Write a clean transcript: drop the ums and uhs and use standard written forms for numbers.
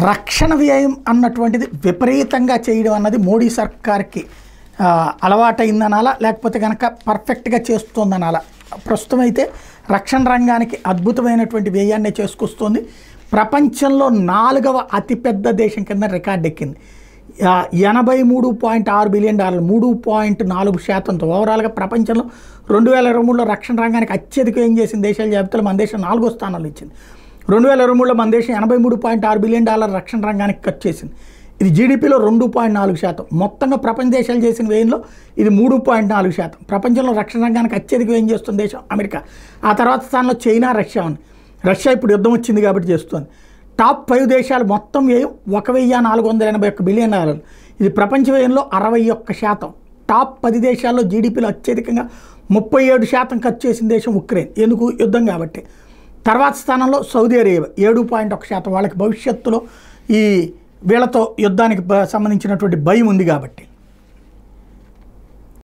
రక్షణ వ్యయం అన్నటువంటిది విపరీతంగా చేయడం అన్నది మోడీ సర్కార్కి అలవాటైందనాలా, లేకపోతే కనుక పర్ఫెక్ట్గా చేస్తుందనాలా. ప్రస్తుతం అయితే రక్షణ రంగానికి అద్భుతమైనటువంటి వ్యయాన్ని చేసుకొస్తుంది. ప్రపంచంలో 4వ అతిపెద్ద దేశం కింద రికార్డు ఎక్కింది. $83.6 బిలియన్, 3.4%. ఓవరాల్గా ప్రపంచంలో 2023లో రక్షణ రంగానికి అత్యధిక వ్యయం చేసిన దేశాల జాబితాలో మన దేశం 4వ స్థానంలో ఇచ్చింది. 2023లో మన దేశం $83.6 బిలియన్ రక్షణ రంగానికి ఖర్చు చేసింది. ఇది జీడిపిలో 2.4%. మొత్తంగా ప్రపంచ దేశాలు చేసిన వ్యయంలో ఇది 3.4%. ప్రపంచంలో రక్షణ రంగానికి అత్యధిక వ్యయం చేస్తున్న దేశం అమెరికా. ఆ తర్వాత స్థానంలో చైనా, రష్యా ఉంది. రష్యా ఇప్పుడు యుద్ధం వచ్చింది కాబట్టి చేస్తుంది. టాప్ 5 దేశాలు మొత్తం వ్యయం $1,481 బిలియన్. ఇది ప్రపంచ వ్యయంలో 61%. టాప్ 10 దేశాల్లో జీడిపిలో అత్యధికంగా 37% ఖర్చు చేసిన దేశం ఉక్రెయిన్. ఎందుకు? యుద్ధం కాబట్టి. తర్వాత స్థానంలో సౌదీ అరేబియా 7.1%. వాళ్ళకి భవిష్యత్తులో ఈ వీళ్ళతో యుద్ధానికి సంబంధించినటువంటి భయం ఉంది కాబట్టి.